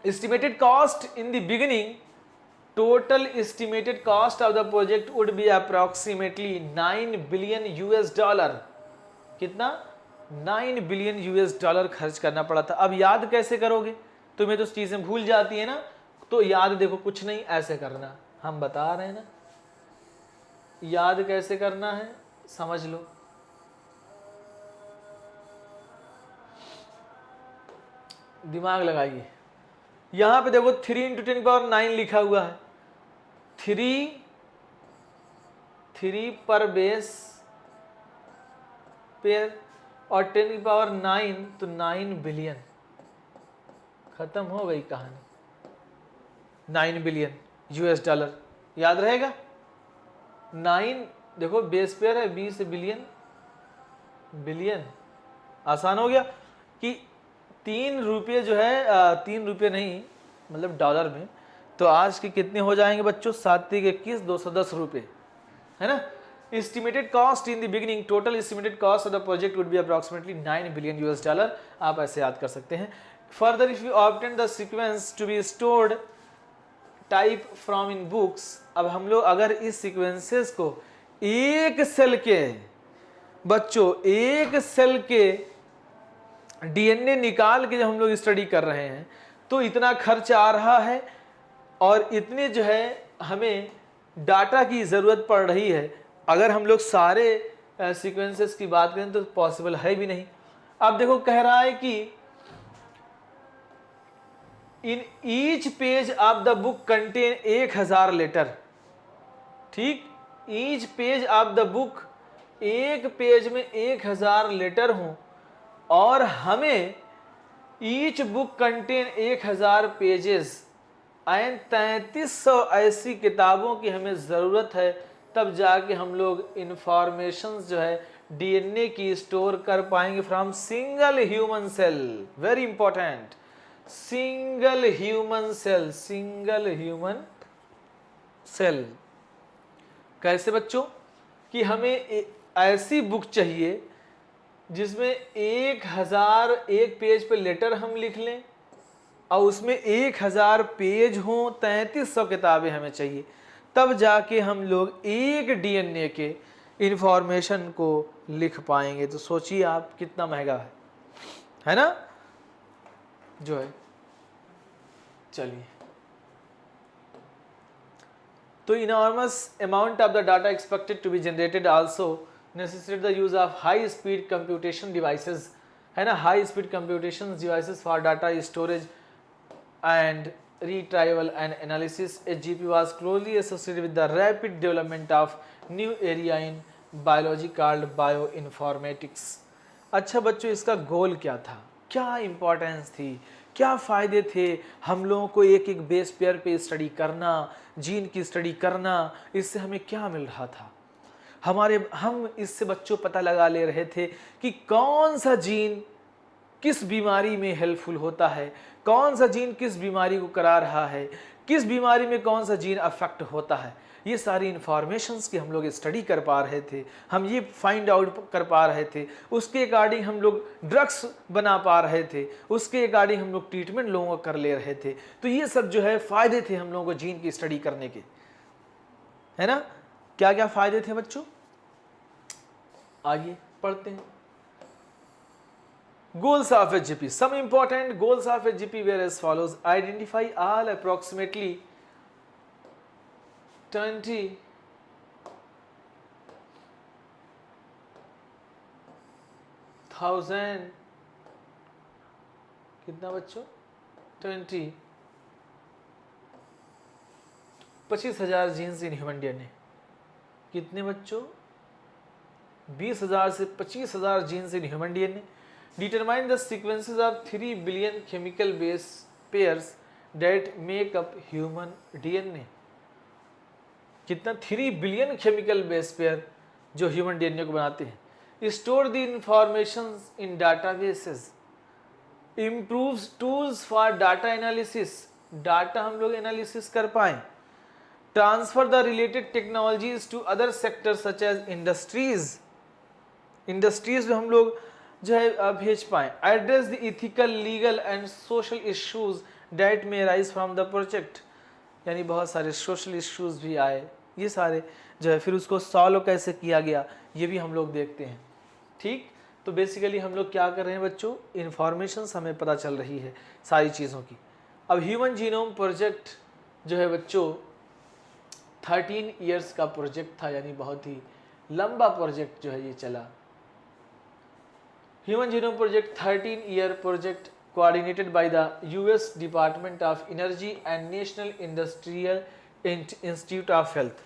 estimated cost in the beginning, total estimated cost of the project would be approximately $9 billion. कितना? $9 बिलियन खर्च करना पड़ा था। अब याद कैसे करोगे? तुम्हें तो चीजें भूल जाती है ना। तो याद देखो, कुछ नहीं, ऐसे करना, हम बता रहे हैं ना याद कैसे करना है, समझ लो। दिमाग लगाइए, यहाँ पे देखो 3 इंटू 10⁹ लिखा हुआ है, 3 पर बेस पेयर और 10⁹ तो 9 बिलियन। खत्म हो गई कहानी। 9 बिलियन US डॉलर, याद रहेगा। 9 देखो बेस पेयर है, 20 बिलियन, बिलियन आसान हो गया कि 3 रुपये जो है 3 रुपये नहीं मतलब डॉलर में, तो आज के कितने हो जाएंगे बच्चों, 7 × 21 210 रुपये, है ना। Estimated cost in the beginning, total estimated cost of the project would be approximately 9 billion US dollar। आप ऐसे याद कर सकते हैं। Further, if you obtain the sequence to be stored type from in books, अब हम लोग अगर इस सीक्वेंसेस को एक सेल के बच्चों एक सेल के डीएनए निकाल के जब हम लोग स्टडी कर रहे हैं तो इतना खर्च आ रहा है और इतने जो है हमें डाटा की ज़रूरत पड़ रही है। अगर हम लोग सारे सीक्वेंसेस की बात करें तो पॉसिबल है भी नहीं। अब देखो कह रहा है कि in each page of the book contain 1000 letter. ठीक, each page of the book, एक पेज में 1000 लेटर हों और हमें each book contain 1000 pages and 3300 ऐसी किताबों की हमें ज़रूरत है, तब जाके हम लोग इंफॉर्मेशंस जो है डीएनए की स्टोर कर पाएंगे from single human cell. Very important, single human cell, single human cell. कैसे बच्चों कि हमें ऐसी बुक चाहिए जिसमें 1000 एक पेज पे लेटर हम लिख लें और उसमें 1000 पेज हों, 3300 किताबें हमें चाहिए, तब जाके हम लोग एक डीएनए के इंफॉर्मेशन को लिख पाएंगे। तो सोचिए आप कितना महंगा है ना जो है। चलिए, तो enormous amount of the data expected to be generated also necessitate the use of high speed computation devices, है ना, high speed computation devices for data storage and retrieval and analysis। HGP was closely associated with the rapid development of new area in biology called bioinformatics। अच्छा बच्चों, इसका गोल क्या था, क्या importance थी, क्या फ़ायदे थे हम लोगों को एक एक बेस पेयर पे स्टडी करना, जीन की स्टडी करना, इससे हमें क्या मिल रहा था। हम इससे बच्चों पता लगा ले रहे थे कि कौन सा जीन किस बीमारी में हेल्पफुल होता है, कौन सा जीन किस बीमारी को करा रहा है, किस बीमारी में कौन सा जीन अफेक्ट होता है। ये सारी इंफॉर्मेशंस की हम लोग स्टडी कर पा रहे थे, हम ये फाइंड आउट कर पा रहे थे, उसके अकॉर्डिंग हम लोग ड्रग्स बना पा रहे थे, उसके अकॉर्डिंग हम लोग ट्रीटमेंट लोगों को कर ले रहे थे। तो ये सब जो है फ़ायदे थे हम लोगों को जीन की स्टडी करने के, है ना। क्या क्या फ़ायदे थे बच्चों, आइए पढ़ते हैं। Goals of HGP, some important goals of HGP were as follows: identify all approximately 20,000 कितना बच्चों 25,000 जीन्स इन ह्यूमन डीएनए। कितने बच्चों 20,000 से 25,000 genes in human DNA. Determine the sequences of 3 billion chemical base pairs that make up human DNA। कितना 3 billion chemical base pair जो human DNA को बनाते हैं। Store the information in databases, improves tools for data analysis, data हम लोग analysis कर पाएं। Transfer the related technologies to other sectors such as industries, industries में हम लोग जो है भेज पाएँ। Address the ethical, legal and social issues that may arise from the project, यानी बहुत सारे सोशल इश्यूज भी आए, ये सारे जो है फिर उसको सॉल्व कैसे किया गया ये भी हम लोग देखते हैं। ठीक, तो बेसिकली हम लोग क्या कर रहे हैं बच्चों, इन्फॉर्मेशंस हमें पता चल रही है सारी चीज़ों की। अब ह्यूमन जीनोम प्रोजेक्ट जो है बच्चों 13 ईयर्स का प्रोजेक्ट था, यानी बहुत ही लंबा प्रोजेक्ट जो है ये चला। Human genome project 13 year project coordinated by the US Department of Energy and National Industrial Institute of Health।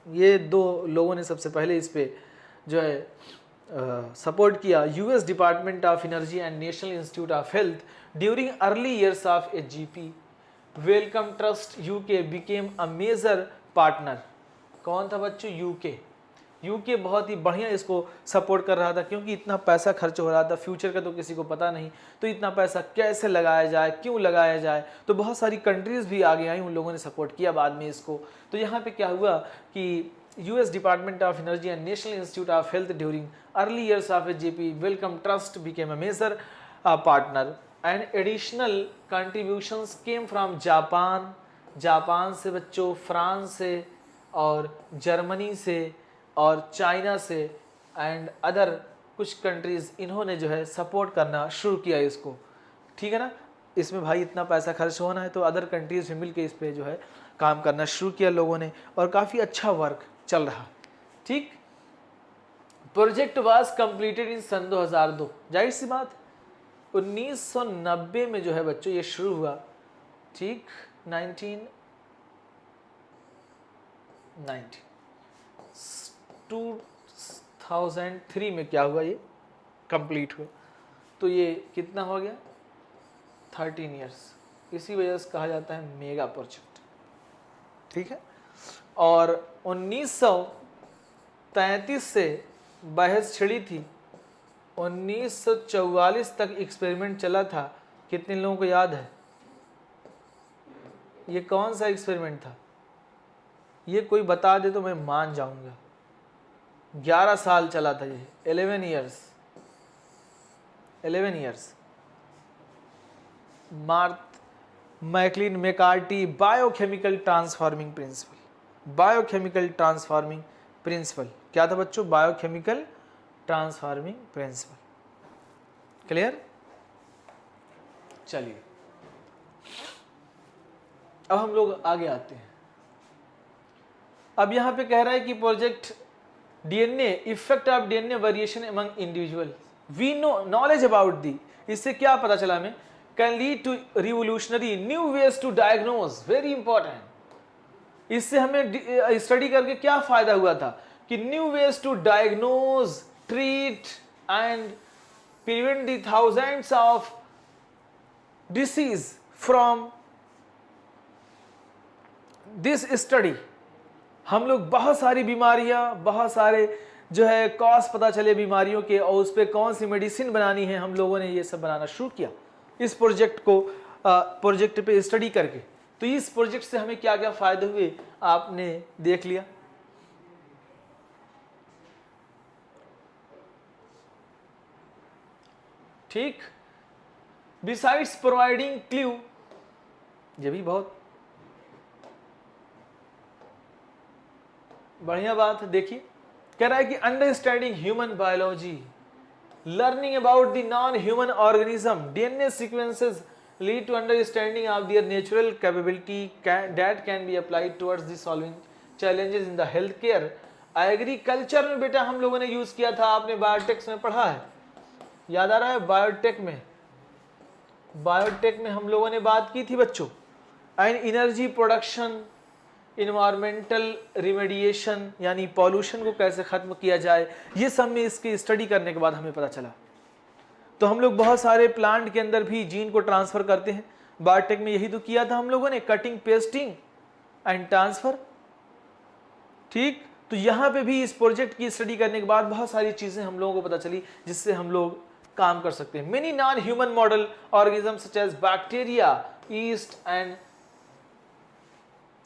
ये दो लोगों ने सबसे पहले इस पे जो है सपोर्ट किया, US Department of Energy and National Institute of Health during early years of HGP. Wellcome Trust UK became a major partner. कौन था बच्चों? यूके बहुत ही बढ़िया इसको सपोर्ट कर रहा था, क्योंकि इतना पैसा खर्च हो रहा था, फ्यूचर का तो किसी को पता नहीं, तो इतना पैसा कैसे लगाया जाए, क्यों लगाया जाए, तो बहुत सारी कंट्रीज़ भी आगे आई, उन लोगों ने सपोर्ट किया बाद में इसको। तो यहाँ पे क्या हुआ कि US Department of Energy and National Institute of Health during early years of HGP Wellcome Trust became a major partner and additional contributions came from Japan से बच्चों, फ्रांस से और जर्मनी से और चाइना से एंड अदर कुछ countries, इन्होंने जो है सपोर्ट करना शुरू किया इसको। ठीक है ना, इसमें भाई इतना पैसा खर्च होना है, तो अदर कंट्रीज़ में मिल के इस पे जो है काम करना शुरू किया लोगों ने, और काफ़ी अच्छा वर्क चल रहा। ठीक, प्रोजेक्ट वाज कंप्लीटेड इन सन 2002। जाहिर सी बात 1990 में जो है बच्चों ये शुरू हुआ। ठीक, 2003 में क्या हुआ, ये कंप्लीट हुआ। तो ये कितना हो गया? 13 इयर्स। इसी वजह से कहा जाता है मेगा प्रोजेक्ट। ठीक है, और 1933 से बहस छिड़ी थी, 1944 तक एक्सपेरिमेंट चला था। कितने लोगों को याद है ये कौन सा एक्सपेरिमेंट था? ये कोई बता दे तो मैं मान जाऊंगा। 11 साल चला था ये, 11 years. McLean McCarthy biochemical transforming principle. क्या था बच्चों? Biochemical transforming principle. क्लियर? चलिए अब हम लोग आगे आते हैं। अब यहां पे कह रहा है कि project DNA, effect of DNA variation among individual, we no knowledge about the. इससे क्या पता चला हमें? Can lead to revolutionary new ways to diagnose, very important. इससे हमें स्टडी करके क्या फायदा हुआ था कि new ways to diagnose, treat and prevent the thousands of disease from this study. हम लोग बहुत सारी बीमारियां, बहुत सारे जो है कॉज पता चले बीमारियों के, और उस पर कौन सी मेडिसिन बनानी है, हम लोगों ने ये सब बनाना शुरू किया इस प्रोजेक्ट पे स्टडी करके। तो इस प्रोजेक्ट से हमें क्या क्या फायदे हुए आपने देख लिया। ठीक, बिसाइड्स प्रोवाइडिंग क्लू, ये भी बहुत बढ़िया बात है। देखिए कह रहा है कि understanding human biology, learning about the non human organism, DNA sequences lead to understanding of their natural capability that can be applied towards the solving challenges in the health care. Agriculture में बेटा हम लोगों ने use किया था, आपने biotechs में पढ़ा है, याद आ रहा है? बायोटेक में हम लोगों ने बात की थी बच्चों। And energy production, environmental remediation, यानी पॉल्यूशन को कैसे खत्म किया जाए, ये सब में इसकी स्टडी करने के बाद हमें पता चला। तो हम लोग बहुत सारे प्लांट के अंदर भी जीन को ट्रांसफर करते हैं। बायोटेक में यही तो किया था हम लोगों ने, कटिंग, पेस्टिंग एंड ट्रांसफर। ठीक, तो यहाँ पे भी इस प्रोजेक्ट की स्टडी करने के बाद बहुत सारी चीजें हम लोगों को पता चली, जिससे हम लोग काम कर सकते हैं। Many non human model organism such as bacteria, yeast and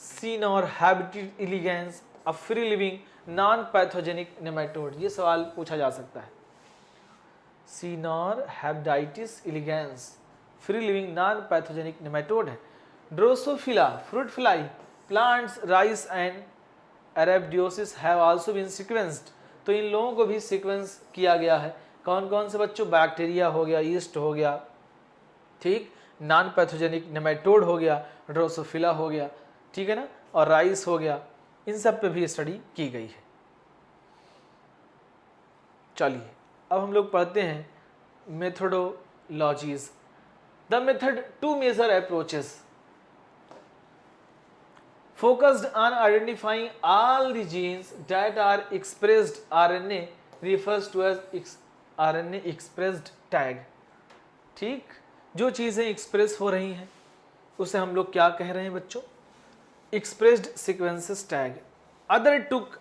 Caenorhabditis elegans, a free living non pathogenic nematode. ये सवाल पूछा जा सकता है। Caenorhabditis elegans free living non pathogenic nematode है। Drosophila fruit fly plants, rice and Arabidopsis have also been sequenced. तो इन लोगों को भी सीक्वेंस किया गया है। कौन कौन से बच्चों? बैक्टीरिया हो गया, ईस्ट हो गया, ठीक, नॉन पैथोजेनिक नेमेटोड हो गया, ड्रोसोफिला हो गया, ठीक है ना, और राइस हो गया। इन सब पे भी स्टडी की गई है। चलिए अब हम लोग पढ़ते हैं methodologies. The The method to measure approaches focused on identifying all the genes that are expressed RNA refers to as RNA expressed tag। ठीक, जो चीज़ें एक्सप्रेस हो रही हैं उसे हम लोग क्या कह रहे हैं बच्चों? Expressed sequences tag. Other took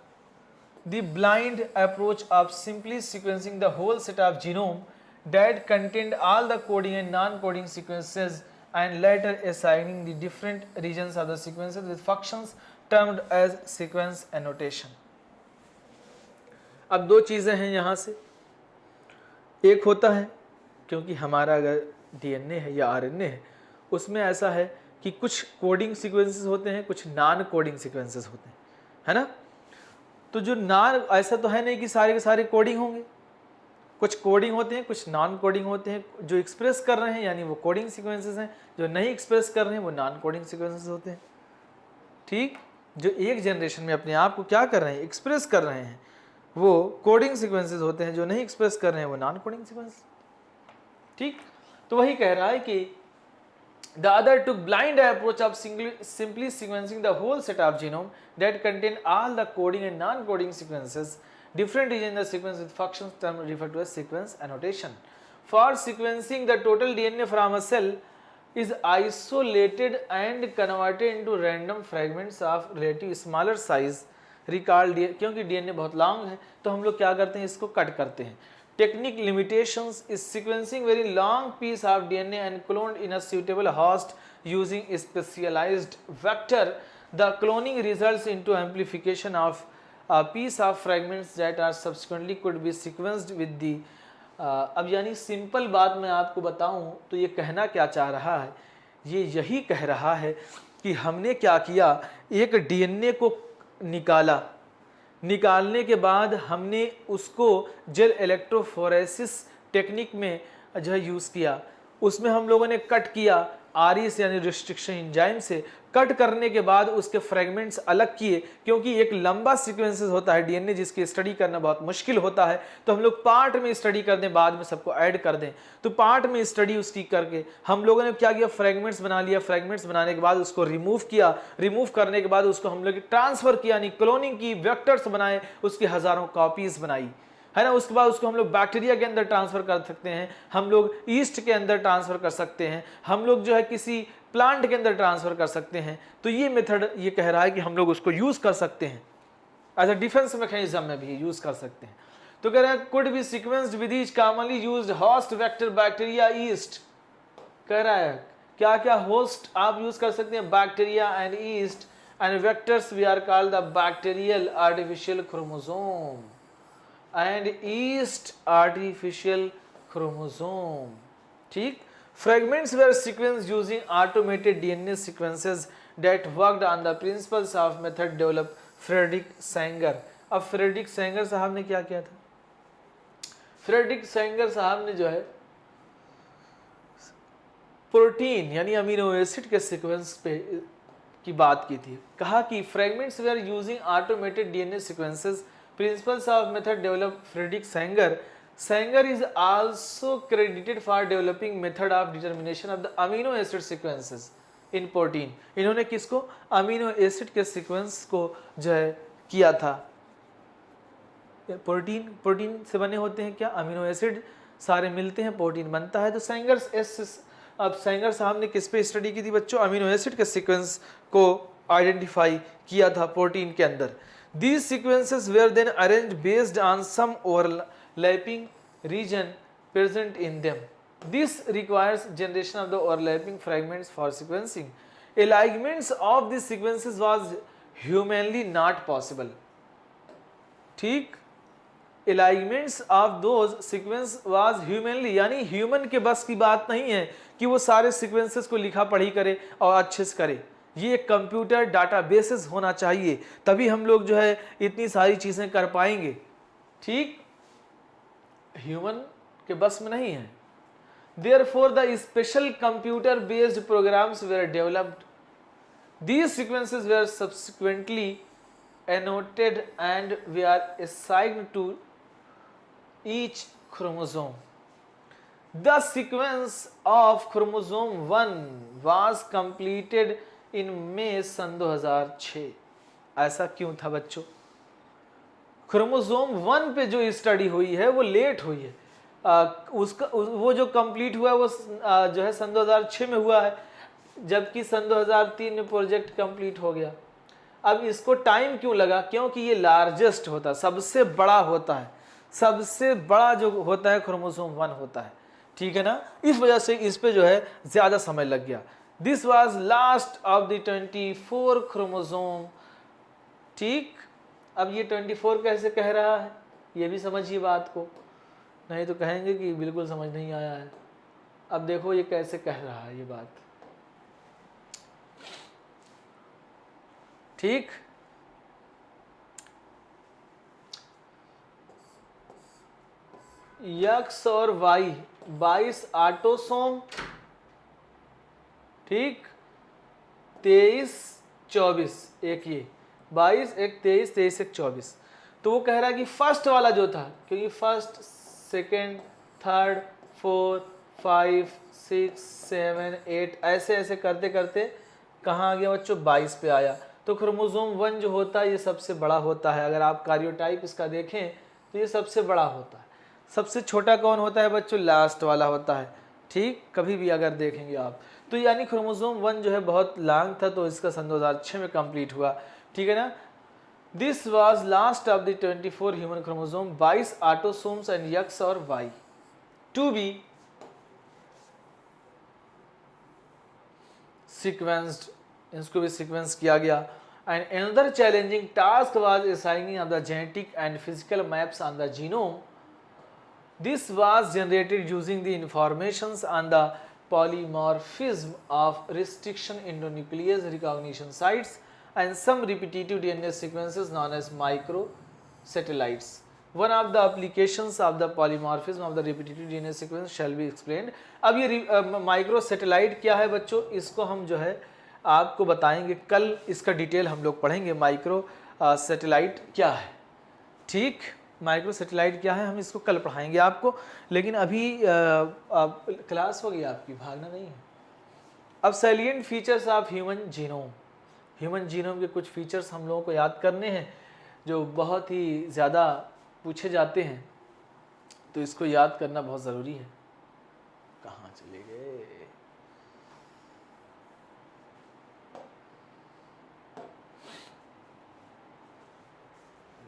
the blind approach of simply sequencing the whole set of genome that contained all the coding and non-coding sequences and later assigning the different regions of the sequences with functions termed as sequence annotation। अब दो चीज़ें हैं यहाँ से, एक होता है क्योंकि हमारा अगर डीएनए है या आरएनए है उसमें ऐसा है कि कुछ कोडिंग सीक्वेंसेस होते हैं, कुछ नॉन कोडिंग सीक्वेंसेस होते हैं, है ना? तो जो नॉन, ऐसा तो है नहीं कि सारे के सारे कोडिंग होंगे, कुछ कोडिंग होते हैं, कुछ नॉन कोडिंग होते हैं। जो एक्सप्रेस कर रहे हैं यानी वो कोडिंग सीक्वेंसेस हैं, जो नहीं एक्सप्रेस कर रहे हैं वो नॉन कोडिंग सीक्वेंसेस होते हैं। ठीक, जो एक जनरेशन में अपने आप को क्या कर रहे हैं, एक्सप्रेस कर रहे हैं, वो कोडिंग सीक्वेंसेस होते हैं, जो नहीं एक्सप्रेस कर रहे हैं वो नॉन कोडिंग सीक्वेंस। ठीक, तो वही कह रहा है कि the other took blind approach of simply sequencing the whole set of genome that contain all the coding and non-coding sequences, different regions in the sequence with functions term referred to as sequence annotation. For sequencing the total DNA from a cell is isolated and converted into random fragments of relative smaller size. Recall क्योंकि DNA बहुत long है तो हम लोग क्या करते हैं, इसको कट करते हैं। Technique limitations is sequencing very long piece of DNA and cloned in a suitable host using a specialized vector. The cloning results into amplification of a piece of fragments that are subsequently could be sequenced with the अब यानी simple बात मैं आपको बताऊं तो ये कहना क्या चाह रहा है, ये यही कह रहा है कि हमने क्या किया, एक डीएनए को निकाला, निकालने के बाद हमने उसको जेल इलेक्ट्रोफोरेसिस टेक्निक में जो है यूज़ किया, उसमें हम लोगों ने कट किया आरईएस यानी रिस्ट्रिक्शन एंजाइम से। कट करने के बाद उसके फ्रेगमेंट्स अलग किए, क्योंकि एक लंबा सीक्वेंसेस होता है डीएनए जिसकी स्टडी करना बहुत मुश्किल होता है, तो हम लोग पार्ट में स्टडी कर दें, बाद में सबको ऐड कर दें। तो पार्ट में स्टडी उसकी करके हम लोगों ने क्या किया, फ्रेगमेंट्स बना लिया। फ्रेगमेंट्स बनाने के बाद उसको रिमूव किया, रिमूव करने के बाद उसको हम लोग ट्रांसफ़र किया यानी क्लोनिंग की, वेक्टर्स बनाए, उसकी हज़ारों कॉपीज़ बनाई, है ना। उसके बाद उसको हम लोग बैक्टीरिया के अंदर ट्रांसफ़र कर सकते हैं, हम लोग ईस्ट के अंदर ट्रांसफ़र कर सकते हैं, हम लोग जो है किसी प्लांट के अंदर ट्रांसफ़र कर सकते हैं। तो ये मेथड ये कह रहा है कि हम लोग उसको यूज़ कर सकते हैं, एज अ डिफेंस मैकेनिज्म में भी यूज़ कर सकते हैं। तो कह रहा है could be sequenced with each commonly used host vector bacteria yeast. कह रहा है क्या क्या होस्ट आप यूज़ कर सकते हैं, bacteria and yeast, and vectors we are called the bacterial artificial chromosome and yeast artificial chromosome। ठीक, fragments were sequenced using automated DNA sequences that worked on the principles of method developed Frederick Sanger. अब Frederick Sanger साहब ने क्या किया था, Frederick Sanger साहब ने जो है प्रोटीन यानी अमीनो एसिड के सीक्वेंस पे की बात की थी। कहा कि fragments we are using automated DNA sequences, principles of method developed Friedrich Sanger. Sanger is also credited for developing method of determination of the amino acid sequences in protein। इन्होंने किसको, अमीनो एसिड के sequence को जो है किया था। Protein से बने होते हैं क्या, अमीनो एसिड सारे मिलते हैं, प्रोटीन बनता है। तो अब सैंगर साहब ने किस पे स्टडी की थी बच्चों, अमीनो एसिड के सीक्वेंस को आइडेंटिफाई किया था प्रोटीन के अंदर। These sequences were then arranged based on some overlapping region present in them. This requires generation of the overlapping fragments for sequencing. Alignments of these sequences was humanly not possible। ठीक, alignments of those sequence was humanly यानी human के बस की बात नहीं है कि वो सारे सीक्वेंसेस को लिखा पढ़ी करे और अच्छे से करे। ये एक कंप्यूटर डाटाबेसेस होना चाहिए, तभी हम लोग जो है इतनी सारी चीज़ें कर पाएंगे। ठीक, ह्यूमन के बस में नहीं है। Therefore, the special computer-based programs were developed. These sequences were subsequently annotated and were assigned to each chromosome। The sequence of chromosome 1 was completed in May सन 2006। ऐसा क्यों था बच्चों? क्रोमोसोम 1 पे जो स्टडी हुई है वो लेट हुई है। वो जो कंप्लीट हुआ है वो जो है सन 2006 में हुआ है, जबकि सन 2003 में प्रोजेक्ट कंप्लीट हो गया। अब इसको टाइम क्यों लगा? क्योंकि ये लार्जेस्ट होता है, सबसे बड़ा होता है, सबसे बड़ा जो होता है क्रोमोसोम 1 होता है, ठीक है ना। इस वजह से इस पे जो है ज़्यादा समय लग गया। This was last of the 24 chromosome. ठीक, अब ये 24 कैसे कह रहा है, ये भी समझिए बात को, नहीं तो कहेंगे कि बिल्कुल समझ नहीं आया है। अब देखो ये कैसे कह रहा है ये बात, ठीक। एक्स और वाई 22 ऑटोसोम, ठीक, 23 24, एक ये 22 एक 23 23 एक 24। तो वो कह रहा है कि फर्स्ट वाला जो था, क्योंकि फर्स्ट सेकेंड थर्ड 4 5 6 7 8 ऐसे ऐसे करते करते कहाँ आ गया बच्चों? 22 पे आया। तो क्रोमोसोम 1 जो होता है ये सबसे बड़ा होता है। अगर आप कार्योटाइप इसका देखें तो ये सबसे बड़ा होता है। सबसे छोटा कौन होता है बच्चों? लास्ट वाला होता है, ठीक। कभी भी अगर देखेंगे आप तो यानी क्रोमोसोम 1 जो है बहुत लॉन्ग था, तो इसका सन 2006 में कंप्लीट हुआ, ठीक है ना। This was last of the 24 human chromosome, 22 autosomes and x और वाई टू बी सीक्वेंस्ड, इसको भी सीक्वेंस किया गया। And another challenging task was assigning of the genetic and physical maps on the genome. This was generated using the informations on the polymorphism of restriction endonuclease recognition sites and some repetitive DNA sequences known as microsatellites. One of the applications of the polymorphism of the repetitive DNA sequence shall be explained. अब ये microsatellite क्या है बच्चों, इसको हम जो है आपको बताएंगे कल, इसका डिटेल हम लोग पढ़ेंगे। माइक्रो सैटेलाइट क्या है, ठीक, माइक्रो सैटेलाइट क्या है हम इसको कल पढ़ाएंगे आपको। लेकिन अभी क्लास हो गई आपकी, भागना नहीं है। अब salient features of human genome, human genome के कुछ फीचर्स हम लोगों को याद करने हैं जो बहुत ही ज़्यादा पूछे जाते हैं, तो इसको याद करना बहुत ज़रूरी है। कहाँ चले गए?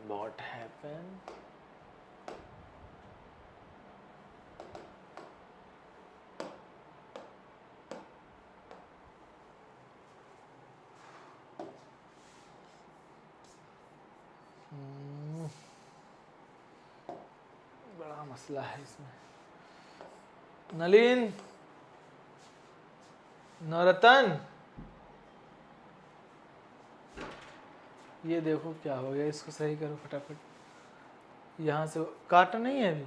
What happened? बड़ा मसला है इसमें। नलिन, नौरतन, ये देखो क्या हो गया, इसको सही करो फटाफट। यहाँ से काटना नहीं है अभी।